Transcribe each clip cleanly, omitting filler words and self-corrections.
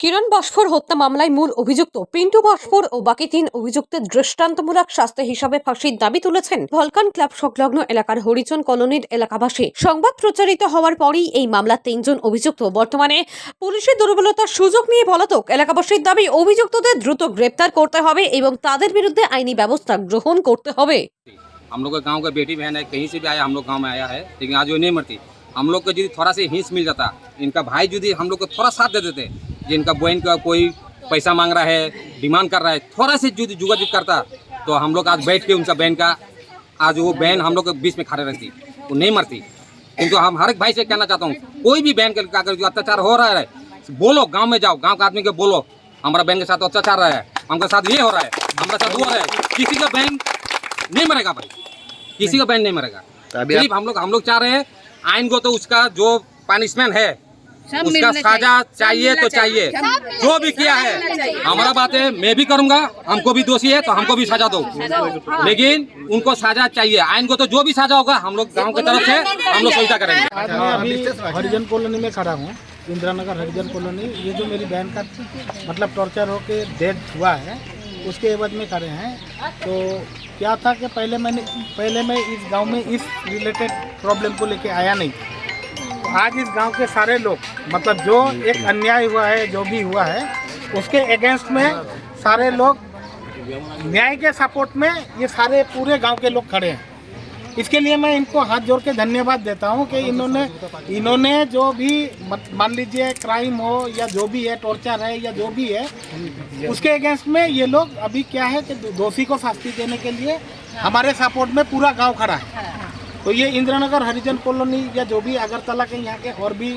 কিরণ বাস্ফোর হত্যা মামলায় মূল অভিযুক্ত পিন্টু বাস্ফোর ও বাকি ৩ অভিযুক্তের দৃষ্টান্তমূলক শাস্তি হিসাবে ফাঁসির দাবি তুলেছেন ভলকান ক্লাব সংলগ্ন এলাকার হরিজন কলোনির এলাকাবাসী। সংবাদ প্রচারিত হওয়ার পরই এই মামলার ৩ জন অভিযুক্ত বর্তমানে পুলিশের দুর্বলতার সুযোগ নিয়ে পলাতক। এলাকাবাসীর দাবি অভিযুক্তদের দ্রুত গ্রেপ্তার করতে হবে এবং তাদের বিরুদ্ধে আইনি ব্যবস্থা গ্রহণ করতে হবে। हम लोग का गांव का बेटी बहन है, कहीं से भी आया हम लोग गांव में आया है, लेकिन आज वो नहीं मरती। हम लोग को यदि थोड़ा सा हिंस मिल जाता, इनका भाई यदि हम लोग को थोड़ा साथ दे देते, जिनका बहन का कोई पैसा मांग रहा है, डिमांड कर रहा है, थोड़ा से यदि जुगाजुग करता तो हम लोग आज बैठ के उनका बहन का आज वो बहन हम लोग के बीच में खड़े रहती, वो नहीं मरती। किंतु हम हर एक भाई से कहना चाहता हूँ, कोई भी बहन के अगर जो अत्याचार हो रहा है बोलो, गाँव में जाओ, गाँव के आदमी के बोलो हमारा बहन के साथ अत्याचार रहा है, हमारे साथ ये हो रहा है, हमारे साथ वो हो रहा है। किसी का बहन नहीं मरेगा भाई, किसी का बहन नहीं मरेगा। सिर्फ हम लोग चाह रहे हैं आइन को तो उसका जो पनिशमेंट है उसका सजा चाहिए तो चाहिए, जो भी किया है। हमारा बात है, मैं भी करूंगा, हमको भी दोषी है तो हमको भी सजा दो, लेकिन उनको सजा चाहिए। आइन को तो जो भी सजा होगा हम लोग गांव की तरफ से हम लोग सहायता करेंगे। आज मैं अभी हरिजन कॉलोनी में खड़ा हूँ, इंदिरा नगर हरिजन कॉलोनी। ये जो मेरी बहन का मतलब टॉर्चर होके डेथ हुआ है उसके एवज में खड़े हैं। तो क्या था कि पहले मैं इस गांव में इस रिलेटेड प्रॉब्लम को लेके आया नहीं। तो आज इस गांव के सारे लोग मतलब जो एक अन्याय हुआ है, जो भी हुआ है, उसके अगेंस्ट में सारे लोग न्याय के सपोर्ट में ये सारे पूरे गांव के लोग खड़े हैं। इसके लिए मैं इनको हाथ जोड़ के धन्यवाद देता हूं कि इन्होंने जो भी मान लीजिए क्राइम हो या जो भी है, टॉर्चर है या जो भी है, उसके अगेंस्ट में ये लोग अभी क्या है कि दोषी को शास्ति देने के लिए हमारे सपोर्ट में पूरा गांव खड़ा है। तो ये इंदिरा नगर हरिजन कॉलोनी या जो भी अगरतला के यहाँ के और भी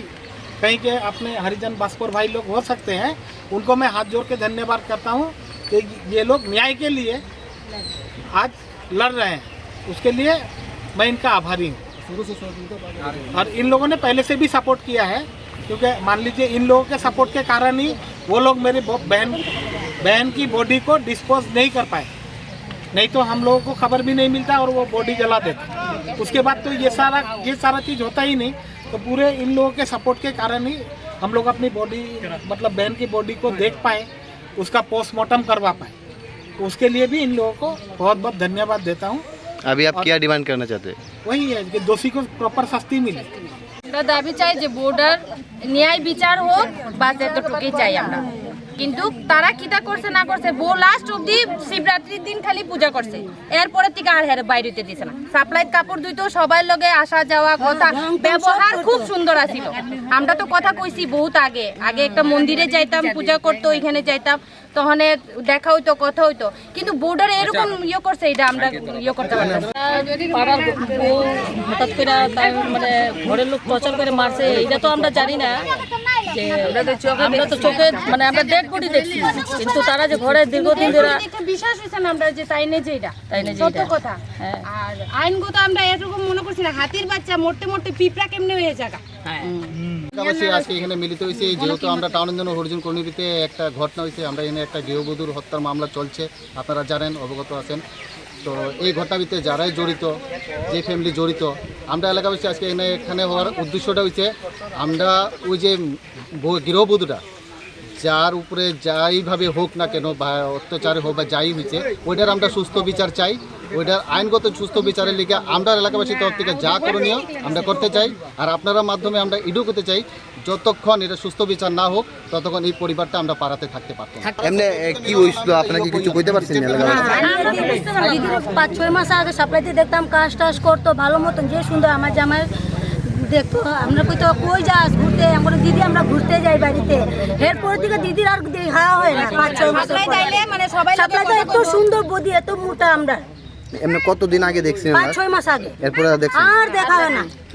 कहीं के अपने हरिजन बास्फोर भाई लोग हो सकते हैं, उनको मैं हाथ जोड़ के धन्यवाद करता हूँ कि ये लोग न्याय के लिए आज लड़ रहे हैं। उसके लिए मैं इनका आभारी हूँ। और इन लोगों ने पहले से भी सपोर्ट किया है, क्योंकि मान लीजिए इन लोगों के सपोर्ट के कारण ही वो लोग मेरी बहन की बॉडी को डिस्पोज नहीं कर पाए, नहीं तो हम लोगों को खबर भी नहीं मिलता और वो बॉडी जला देते। उसके बाद तो ये सारा चीज़ होता ही नहीं। तो पूरे इन लोगों के सपोर्ट के कारण ही हम लोग अपनी बॉडी मतलब बहन की बॉडी को देख पाए, उसका पोस्टमार्टम करवा पाए। तो उसके लिए भी इन लोगों को बहुत बहुत धन्यवाद देता हूँ। अभी आप क्या डिमांड करना चाहते हैं? वही है कि दोषी को प्रॉपर शास्ति मिले। दाबी चाই যে বর্ডার ন্যায় বিচার হোক, বাস এতটুকুই চাই আমরা। কিন্তু তারা কিটা করছে না করছে, বো লাস্ট অবধি শিবরাত্রির দিন খালি পূজা করছে, এরপরে থেকে আর হেরে বাইরেতে দিছে না। সাপ্লাইত কাপড় ধুইতো, সবাই লগে আসা যাওয়া, কথা ব্যবহার খুব সুন্দর আছিল। আমরা তো কথা কইছি বহুত আগে একটা মন্দিরে যাইতাম, পূজা করতো, ওইখানে যাইতাম, তখন দেখা হইতো, কথা হইতো। কিন্তু বর্ডারে এরকম ইয়ে করছে, এটা আমরা ইয়ে করতে পারলাম না। পাড়ার বউ হঠাৎ করে মানে ঘরের লোক প্রচার করে মারছে, এটা তো আমরা জানি না। যে আমরা তো চোখে মানে আমরা ডেড বডি দেখছি, কিন্তু তারা যে ঘরে দীর্ঘদিন ধরে বিশ্বাস হইছে না আমরা যে তাই নেই, যে এটা সত্য কথা। আর আইনগত আমরা এরকম মনে করছি না, হাতির বাচ্চা মোটে মোটে পিঁপড়া কেমনে হয়ে যাগা। অবশ্যই আজকে এখানে মিলিত হয়েছে, যেহেতু আমরা টাউনন্দন হরিজন কলোনিতে একটা ঘটনা হয়েছে, আমরা এখানে একটা গৃহবধূর হত্যার মামলা চলছে, আপনারা জানেন, অবগত আছেন। তো এই ঘটনাটিতে যারাই জড়িত, যে ফ্যামিলি জড়িত, আমরা এলাকাবাসী আজকে এখানে হওয়ার উদ্দেশ্যটা হচ্ছে আমরা ওই যে গৃহবধূটা যার উপরে যাইভাবে হোক না কেন বা অত্যাচার হোক বা যাই হয়েছে, ওইটার আমরা সুস্থ বিচার চাই। ওইটার আইনগত সুস্থ বিচারের লিগে আমরা এলাকাবাসীর তরফ থেকে যা করণীয় আমরা করতে চাই। আর আপনারা মাধ্যমে আমরা এটাও করতে চাই, যতক্ষণ এটা সুস্থ বিচার না হোক ততক্ষণ এই পরিবারটা আমরা পাড়াতে থাকতে পারতাম। এমনি কি হইছিল আপনাকে কিছু কইতে পারছেন না? 5-6 মাস আগে সাপ্লাইতে দেখতাম, কাজ টাজ করতো ভালো মতন, যে সুন্দর আমার জামাই দেখতো। আমরা কইতো কই যাস ঘুরতে, আমরা দিদি আমরা ঘুরতে যাই বাড়িতে। এরপর থেকে দিদির আর দেখা হয় না। 5-6 মাস মানে সবাই সাপ্লাইতে এত সুন্দর বডি, এত মোটা। আমরা এমনি কতদিন আগে দেখছেন? 5-6 মাস আগে। এরপরে দেখছেন? আর দেখা হয় না।